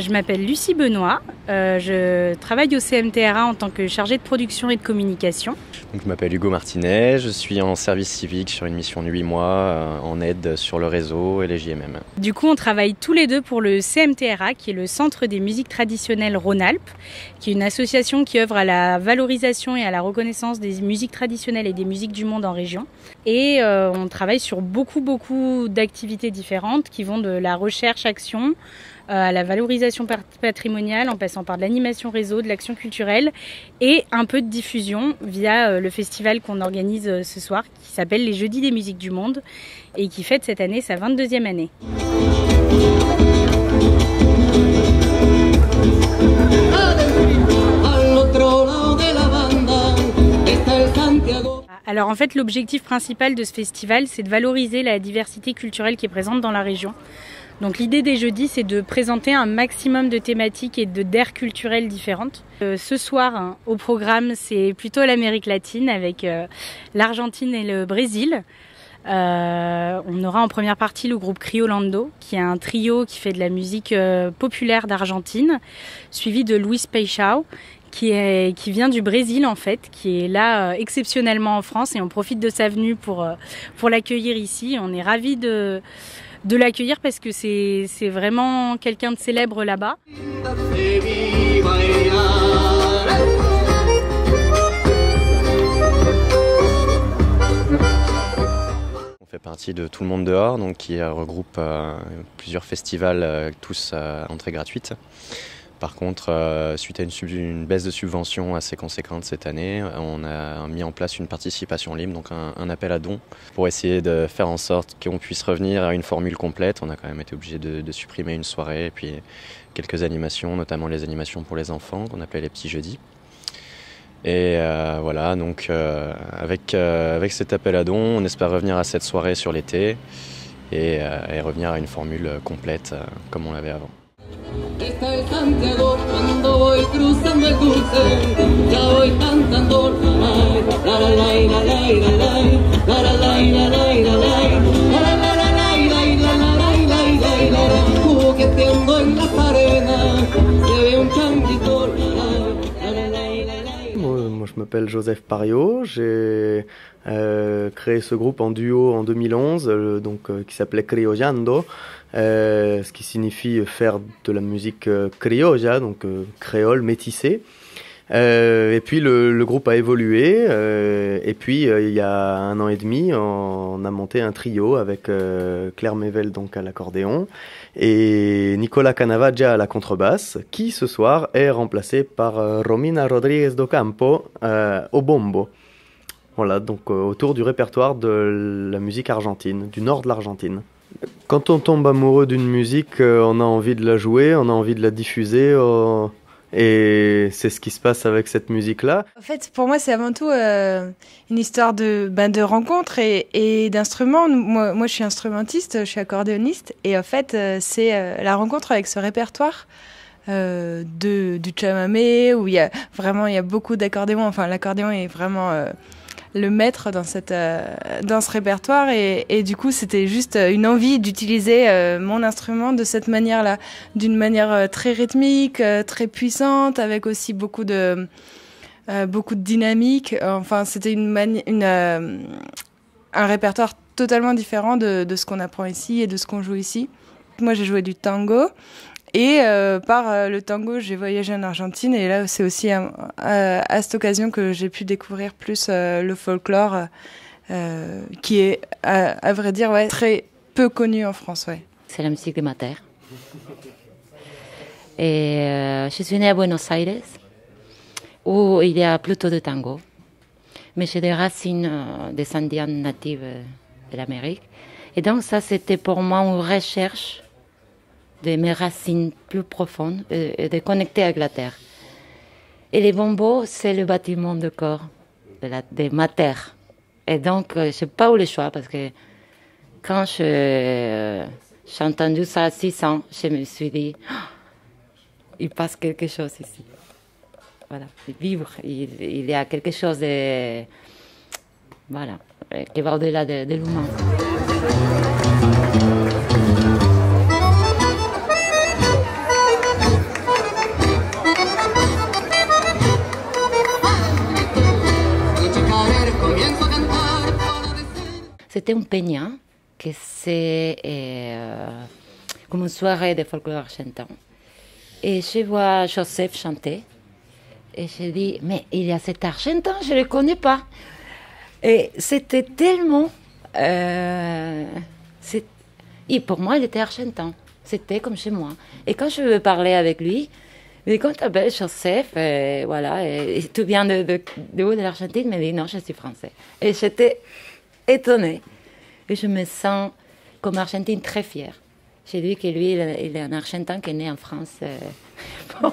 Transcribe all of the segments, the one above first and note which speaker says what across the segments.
Speaker 1: Je m'appelle Lucie Benoît, je travaille au CMTRA en tant que chargée de production et de communication.
Speaker 2: Donc, je m'appelle Hugo Martinet, je suis en service civique sur une mission de 8 mois en aide sur le réseau et les JMM.
Speaker 1: Du coup, on travaille tous les deux pour le CMTRA, qui est le Centre des musiques traditionnelles Rhône-Alpes, qui est une association qui œuvre à la valorisation et à la reconnaissance des musiques traditionnelles et des musiques du monde en région. Et on travaille sur beaucoup d'activités différentes qui vont de la recherche-action à la valorisation patrimoniale, en passant par de l'animation réseau, de l'action culturelle et un peu de diffusion via le festival qu'on organise ce soir qui s'appelle les Jeudis des musiques du monde et qui fête cette année sa 22e année. Alors en fait, l'objectif principal de ce festival, c'est de valoriser la diversité culturelle qui est présente dans la région. Donc l'idée des jeudis, c'est de présenter un maximum de thématiques et d'aires culturelles différentes. Ce soir, au programme, c'est plutôt l'Amérique latine avec l'Argentine et le Brésil. On aura en première partie le groupe Criolando, qui est un trio qui fait de la musique populaire d'Argentine, suivi de Luis Peixao, qui vient du Brésil en fait, qui est là exceptionnellement en France et on profite de sa venue pour l'accueillir ici. On est ravis de l'accueillir parce que c'est vraiment quelqu'un de célèbre là-bas.
Speaker 2: On fait partie de Tout le monde dehors, donc qui regroupe plusieurs festivals, tous à entrée gratuite. Par contre, suite à une baisse de subventions assez conséquente cette année, on a mis en place une participation libre, donc un appel à dons, pour essayer de faire en sorte qu'on puisse revenir à une formule complète. On a quand même été obligé de supprimer une soirée et puis quelques animations, notamment les animations pour les enfants, qu'on appelait les petits jeudis. Et voilà, donc avec cet appel à dons, on espère revenir à cette soirée sur l'été et revenir à une formule complète comme on l'avait avant.
Speaker 3: Esta es Santiago, cuando voy cruzando el dulce, ya voy cantando la la la la la la la la la la la la jugueteando en las arenas, se ve un changuito.
Speaker 4: Moi je m'appelle Joseph Pariot, j'ai créé ce groupe en duo en 2011, qui s'appelait Criolando. Ce qui signifie faire de la musique criolla, donc créole, métissée. Et puis le groupe a évolué, et puis il y a 1 an et demi, on a monté un trio avec Claire Mével donc à l'accordéon et Nicolas Canavaggia à la contrebasse, qui ce soir est remplacé par Romina Rodriguez d'Ocampo au bombo. Voilà, donc autour du répertoire de la musique argentine, du nord de l'Argentine. Quand on tombe amoureux d'une musique, on a envie de la jouer, on a envie de la diffuser, et c'est ce qui se passe avec cette musique-là.
Speaker 5: En fait, pour moi, c'est avant tout une histoire de rencontres et d'instruments. Moi, je suis instrumentiste, je suis accordéoniste, et en fait, c'est la rencontre avec ce répertoire du chamamé, où il y a beaucoup d'accordéons. Enfin, l'accordéon est vraiment le maître dans ce répertoire et du coup c'était juste une envie d'utiliser mon instrument de cette manière-là, d'une manière très rythmique, très puissante, avec aussi beaucoup de dynamique. Enfin c'était un répertoire totalement différent de ce qu'on apprend ici et de ce qu'on joue ici. Moi j'ai joué du tango. Et par le tango, j'ai voyagé en Argentine et là, c'est aussi à cette occasion que j'ai pu découvrir plus le folklore qui est, à vrai dire, très peu connu en France. Ouais.
Speaker 6: C'est la musique de ma terre. Et je suis née à Buenos Aires, où il y a plutôt de tango. Mais j'ai des racines des Indiens natives de l'Amérique. Et donc ça, c'était pour moi une recherche de mes racines plus profondes et de connecter avec la terre. Et les bombos, c'est le bâtiment de corps de ma terre. Et donc, je n'ai pas eu le choix parce que quand j'ai entendu ça à 6 ans, je me suis dit, oh, il passe quelque chose ici. Voilà, vivre, il y a quelque chose de, voilà, qui va au-delà de l'humain. C'était un peña, que c'est comme une soirée de folklore argentin. Et je vois Joseph chanter. Et je dis, mais il y a cet argentin, je ne le connais pas. Et c'était tellement... et pour moi, il était argentin. C'était comme chez moi. Et quand je parlais avec lui, il me dit, comment t'appelles Joseph? Voilà. Et tu viens de où, de l'Argentine? Il me dit, non, je suis français. Et j'étais étonnée. Et je me sens comme Argentine très fière. J'ai dit que lui, il est un Argentin qui est né en France. Bon.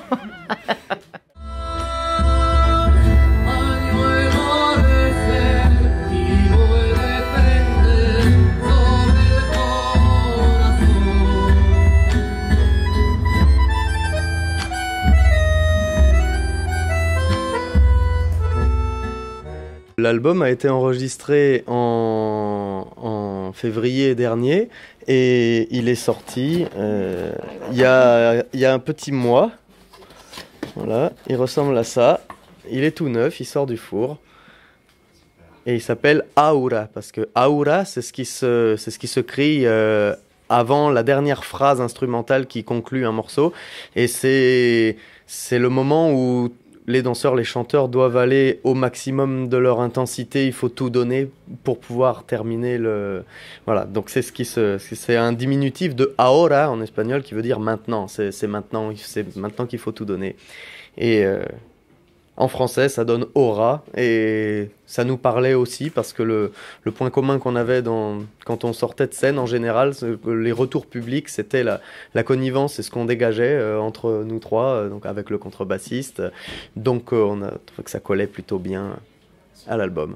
Speaker 4: L'album a été enregistré en février dernier et il est sorti il y a un petit mois. Voilà, il ressemble à ça. Il est tout neuf, il sort du four. Et il s'appelle Aura, parce que Aura, c'est ce qui se crie avant la dernière phrase instrumentale qui conclut un morceau. Et c'est le moment où les danseurs, les chanteurs doivent aller au maximum de leur intensité. Il faut tout donner pour pouvoir terminer le... Voilà, donc c'est un diminutif de ahora en espagnol qui veut dire maintenant. C'est maintenant qu'il faut tout donner. Et en français, ça donne aura. Et ça nous parlait aussi parce que le point commun qu'on avait quand on sortait de scène en général, les retours publics, c'était la connivence et ce qu'on dégageait entre nous trois, donc avec le contrebassiste. Donc on a trouvé que ça collait plutôt bien à l'album.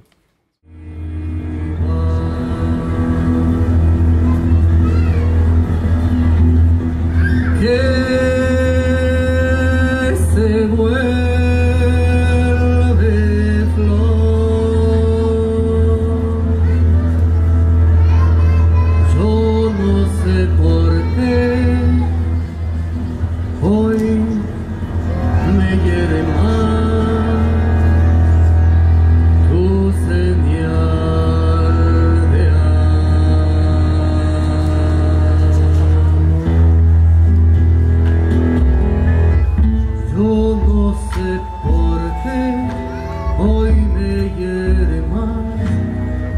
Speaker 3: Hoy me hiere más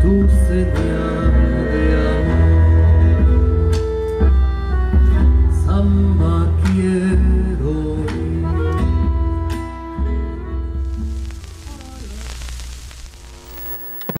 Speaker 3: tu señal.